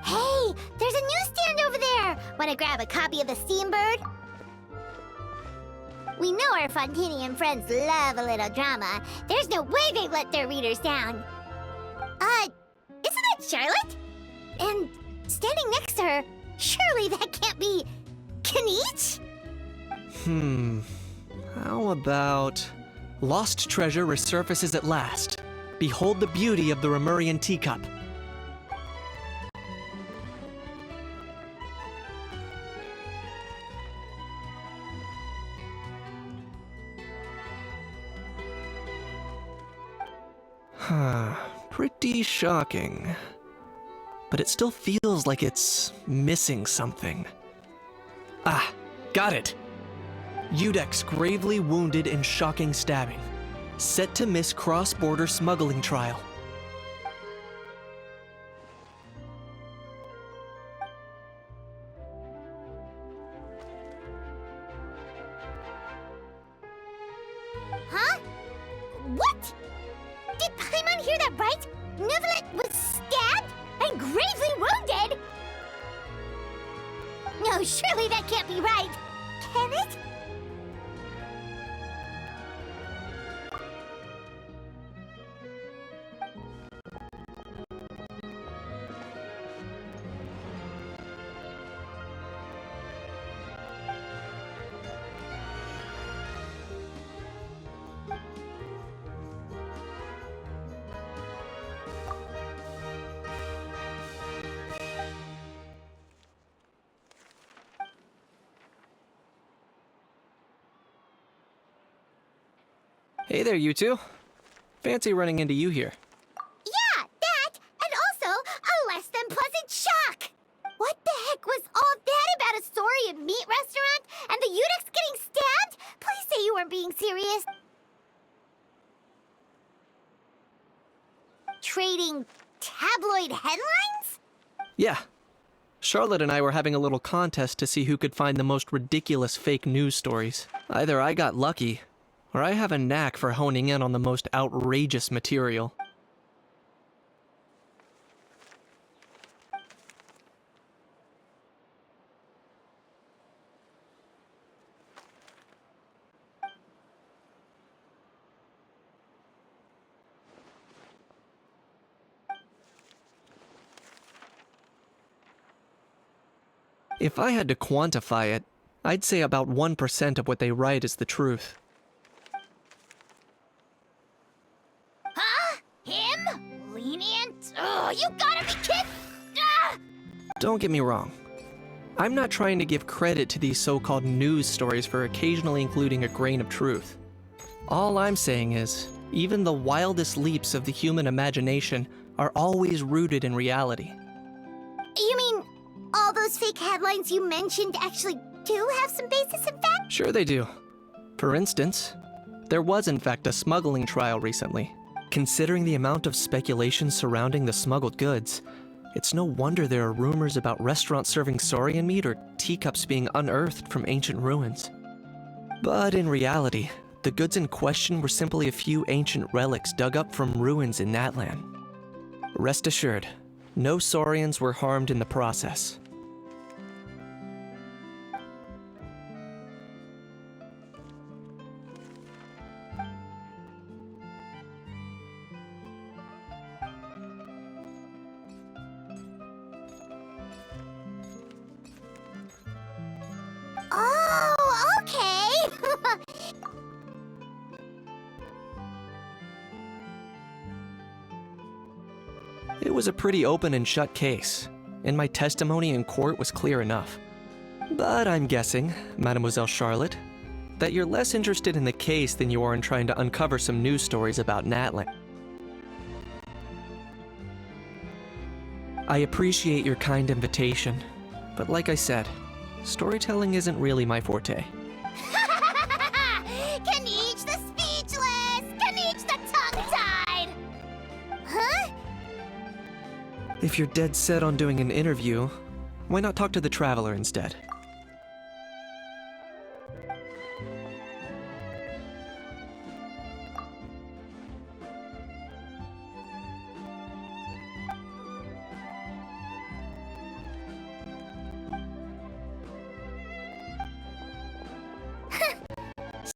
Hey, there's a newsstand over there! Wanna grab a copy of the Steambird? We know our Fontanian friends love a little drama. There's no way they've let their readers down. Isn't that Charlotte? And standing next to her, surely that can't be Kaniche? How about... Lost treasure resurfaces at last. Behold the beauty of the Remurian teacup. Pretty shocking. But it still feels like it's missing something. Ah, got it! Udex gravely wounded in shocking stabbing. Set to miss cross-border smuggling trial. Huh? What? Did Paimon hear that right? Neuvillette was stabbed and gravely wounded? No, surely that can't be right. Can it? Hey there, you two. Fancy running into you here. Yeah, that, and also a less than pleasant shock. What the heck was all that about a Saurian meat restaurant and the Udex getting stabbed? Please say you weren't being serious. Trading tabloid headlines? Yeah. Charlotte and I were having a little contest to see who could find the most ridiculous fake news stories. Either I got lucky, or I have a knack for honing in on the most outrageous material. If I had to quantify it, I'd say about 1% of what they write is the truth. Huh? Him? Lenient? Oh, you gotta be kidding! Ah! Don't get me wrong. I'm not trying to give credit to these so-called news stories for occasionally including a grain of truth. All I'm saying is, even the wildest leaps of the human imagination are always rooted in reality. You mean all those fake headlines you mentioned actually do have some basis in fact? Sure they do. For instance, there was in fact a smuggling trial recently. Considering the amount of speculation surrounding the smuggled goods, it's no wonder there are rumors about restaurants serving saurian meat or teacups being unearthed from ancient ruins. But in reality, the goods in question were simply a few ancient relics dug up from ruins in Natlan. Rest assured, no saurians were harmed in the process. Oh, okay! It was a pretty open and shut case. and my testimony in court was clear enough. But I'm guessing, Mademoiselle Charlotte, that you're less interested in the case than you are in trying to uncover some news stories about Natlan. I appreciate your kind invitation, but like I said, storytelling isn't really my forte. Kaniche the speechless! Kaniche the tongue-tied! Huh? If you're dead set on doing an interview, why not talk to the Traveler instead?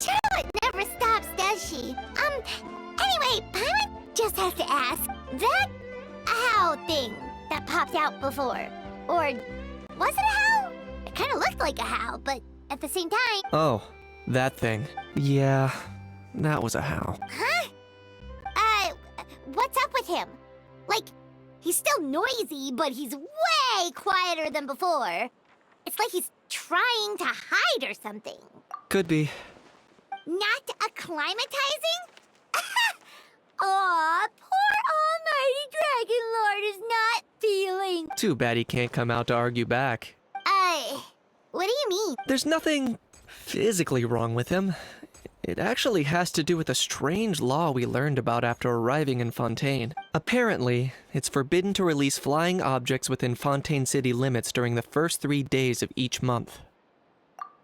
Charlotte never stops, does she? Anyway, Paimon just has to ask, that owl thing that popped out before, or was it a howl? It kind of looked like a howl, but at the same time... Oh, that thing. Yeah, that was a howl. Huh? What's up with him? Like, he's still noisy, but he's way quieter than before. It's like he's trying to hide or something. Could be. Not acclimatizing? Aw, poor Almighty Dragon Lord is not feeling... Too bad he can't come out to argue back. What do you mean? There's nothing physically wrong with him. It actually has to do with a strange law we learned about after arriving in Fontaine. Apparently, it's forbidden to release flying objects within Fontaine city limits during the first 3 days of each month.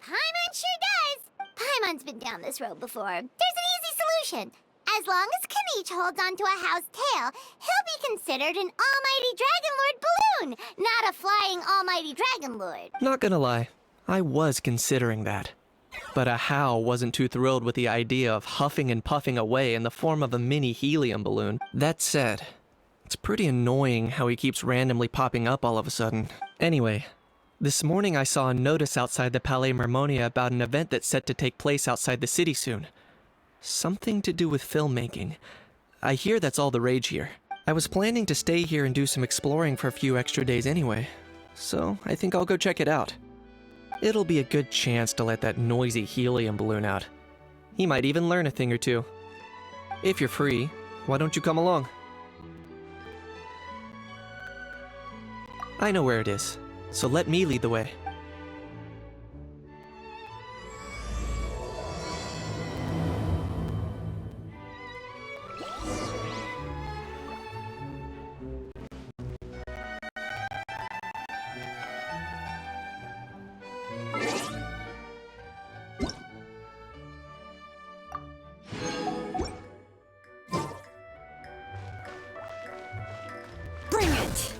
Paimon sure does! Paimon's been down this road before. There's an easy solution. As long as Kaniche holds onto a house tail, he'll be considered an Almighty Dragon Lord balloon, not a flying Almighty Dragon Lord. Not gonna lie, I was considering that. But Ahau wasn't too thrilled with the idea of huffing and puffing away in the form of a mini helium balloon. That said, it's pretty annoying how he keeps randomly popping up all of a sudden. Anyway, this morning I saw a notice outside the Palais Mermonia about an event that's set to take place outside the city soon. Something to do with filmmaking. I hear that's all the rage here. I was planning to stay here and do some exploring for a few extra days anyway, so I think I'll go check it out. It'll be a good chance to let that noisy helium balloon out. He might even learn a thing or two. If you're free, why don't you come along? I know where it is, so let me lead the way. Bring it!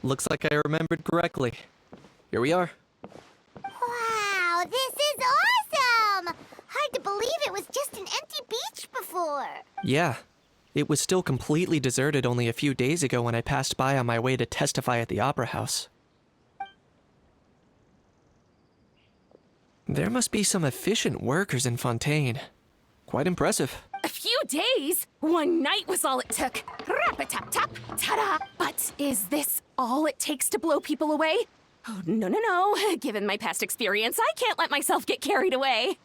Looks like I remembered correctly. Here we are. Wow, this is awesome! Hard to believe it was just an empty beach before. Yeah. It was still completely deserted only a few days ago when I passed by on my way to testify at the Opera House. There must be some efficient workers in Fontaine. Quite impressive. A few days? One night was all it took. Rap-a-tap-tap, ta-da! But is this all it takes to blow people away? Oh, no. Given my past experience, I can't let myself get carried away.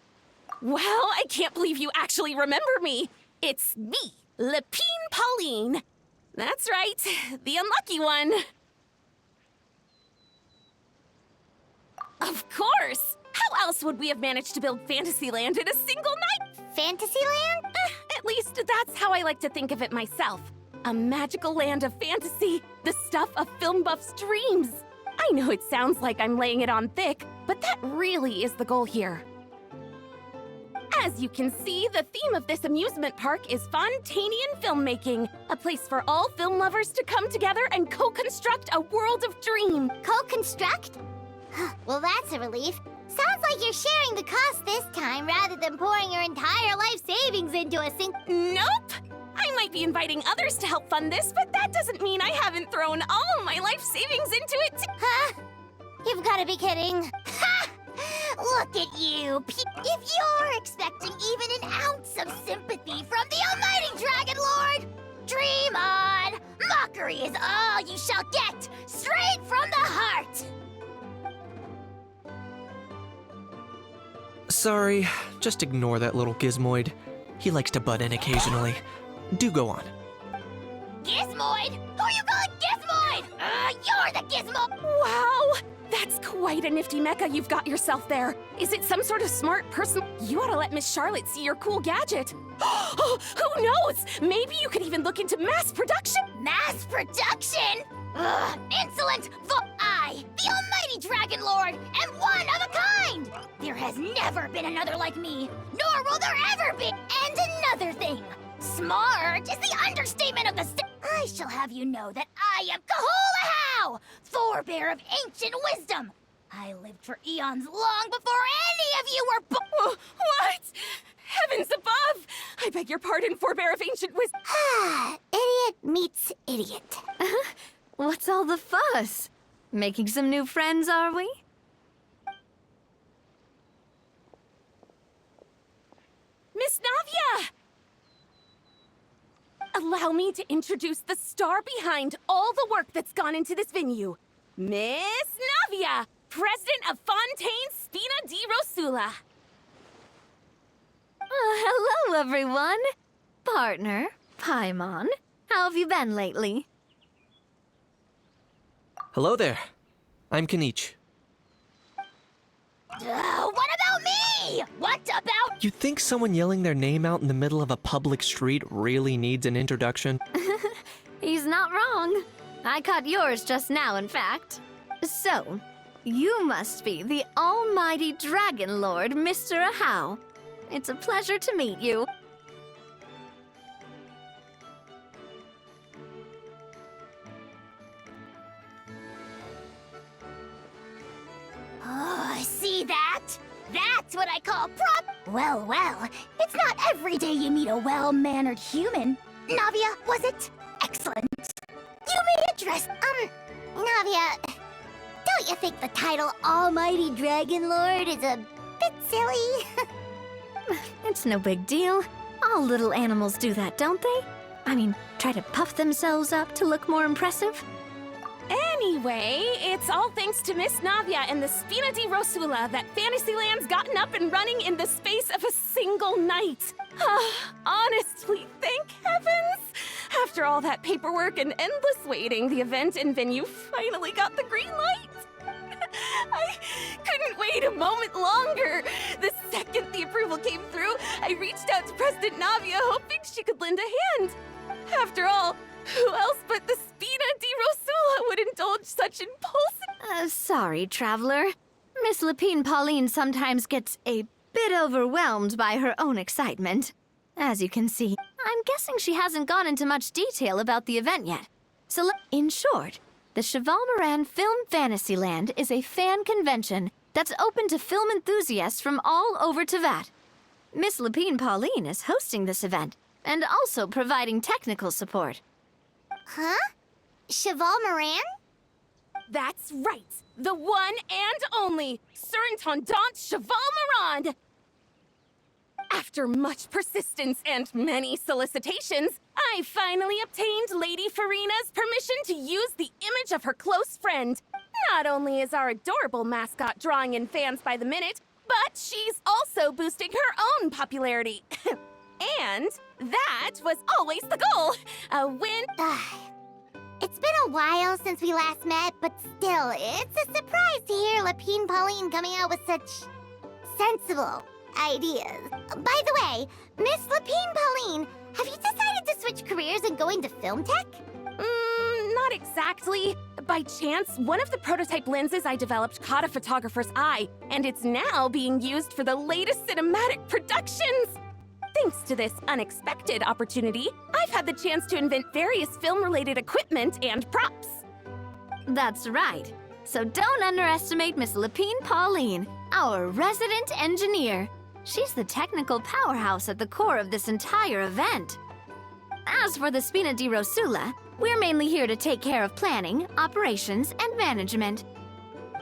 Well, I can't believe you actually remember me. It's me, Lupine Pauline. That's right, the unlucky one. Of course! How else would we have managed to build Fantasyland in a single night? Fantasyland? At least that's how I like to think of it myself. A magical land of fantasy, the stuff of film buffs' dreams. I know it sounds like I'm laying it on thick, but that really is the goal here. As you can see, the theme of this amusement park is Fontainian filmmaking, a place for all film lovers to come together and co-construct a world of dream. Co-construct? Well, that's a relief. Sounds like you're sharing the cost this time rather than pouring your entire life savings into a Nope! I might be inviting others to help fund this, but that doesn't mean I haven't thrown all my life savings into it. Huh? You've got to be kidding. Ha! Look at you! If you're expecting even an ounce of sympathy from the almighty Dragon Lord, dream on! Mockery is all you shall get, straight from the heart! Sorry, just ignore that little gizmoid. He likes to butt in occasionally. Do go on. Gizmoid? Who you calling Gizmoid? You're the Gizmo! Wow! That's quite a nifty mecha you've got yourself there. Is it some sort of smart person? You ought to let Miss Charlotte see your cool gadget. Oh, who knows? Maybe you could even look into mass production. Mass production? Ugh, insolent! I, the almighty Dragon Lord, am one of a kind! There has never been another like me, nor will there ever be! And another thing, smart is the understatement of the I shall have you know that I am Kahulahau, forebear of ancient wisdom! I lived for eons long before any of you were What? Heavens above! I beg your pardon, forebear of ancient wisdom. Idiot meets idiot. What's all the fuss? Making some new friends, are we? Miss Navia! Allow me to introduce the star behind all the work that's gone into this venue. Miss Navia, president of Fontaine Spina di Rosula. Hello, everyone. Partner, Paimon, how have you been lately? Hello there. I'm Kenichi. What about me? What about... You think someone yelling their name out in the middle of a public street really needs an introduction? He's not wrong. I caught yours just now, in fact. So, you must be the almighty Dragon Lord, Mr. Ahau. It's a pleasure to meet you. Oh, see that? That's what I call prop... Well, it's not every day you meet a well-mannered human. Navia, was it? Excellent. You may address... Navia, don't you think the title Almighty Dragon Lord is a bit silly? It's no big deal. All little animals do that, don't they? I mean, try to puff themselves up to look more impressive. Anyway, it's all thanks to Miss Navia and the Spina di Rosula that Fantasyland's gotten up and running in the space of a single night. Honestly, thank heavens! After all that paperwork and endless waiting, the event and venue finally got the green light. I couldn't wait a moment longer. The second the approval came through, I reached out to President Navia hoping she could lend a hand. After all, who else but the Spina di Rosula would indulge such impulsive... Sorry, traveler. Miss Lupine Pauline sometimes gets a bit overwhelmed by her own excitement. As you can see, I'm guessing she hasn't gone into much detail about the event yet. So in short, The Cheval Moran Film Fantasyland is a fan convention that's open to film enthusiasts from all over Teyvat. Miss Lapine Pauline is hosting this event and also providing technical support. Huh? Cheval Moran? That's right. The one and only Surintendant Cheval Moran! After much persistence and many solicitations, I finally obtained Lady Farina's permission to use the image of her close friend. Not only is our adorable mascot drawing in fans by the minute, but she's also boosting her own popularity. And that was always the goal. A win. It's been a while since we last met, but still, it's a surprise to hear Lapine Pauline coming out with such sensible ideas. By the way, Miss Lapine Pauline, have you decided to switch careers and go into film tech? Not exactly. By chance, one of the prototype lenses I developed caught a photographer's eye, and it's now being used for the latest cinematic productions. Thanks to this unexpected opportunity, I've had the chance to invent various film-related equipment and props. That's right. So don't underestimate Miss Lapine Pauline, our resident engineer. She's the technical powerhouse at the core of this entire event. As for the Spina di Rosula, we're mainly here to take care of planning, operations, and management.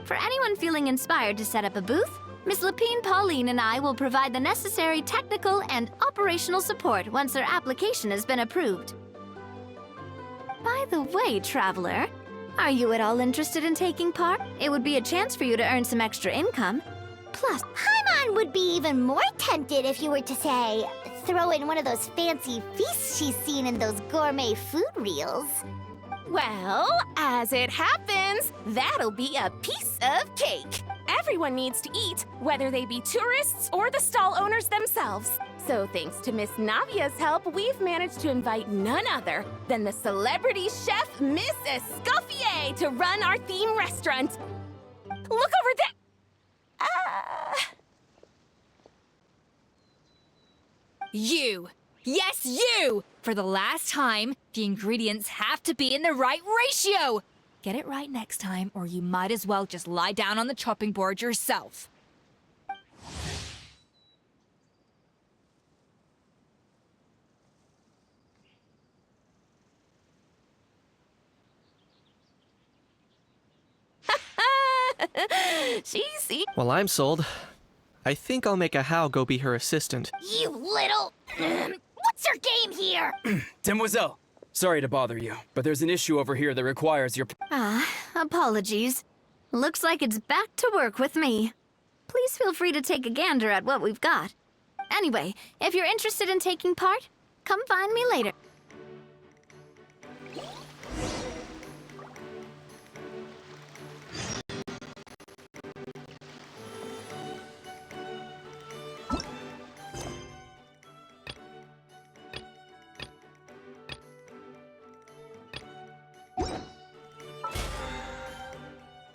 For anyone feeling inspired to set up a booth, Miss Lapine Pauline and I will provide the necessary technical and operational support once their application has been approved. By the way, traveler, are you at all interested in taking part? It would be a chance for you to earn some extra income. Plus, Paimon would be even more tempted if you were to, say, throw in one of those fancy feasts she's seen in those gourmet food reels. Well, as it happens, that'll be a piece of cake. Everyone needs to eat, whether they be tourists or the stall owners themselves. So thanks to Miss Navia's help, we've managed to invite none other than the celebrity chef, Miss Escoffier, to run our theme restaurant. Look over there! You! Yes, you! For the last time, the ingredients have to be in the right ratio! Get it right next time, or you might as well just lie down on the chopping board yourself. She's Well, I'm sold. I think I'll make a How go be her assistant. You little... What's your game here? Demoiselle, sorry to bother you, but there's an issue over here that requires your... apologies. Looks like it's back to work with me. Please feel free to take a gander at what we've got. Anyway, if you're interested in taking part, come find me later.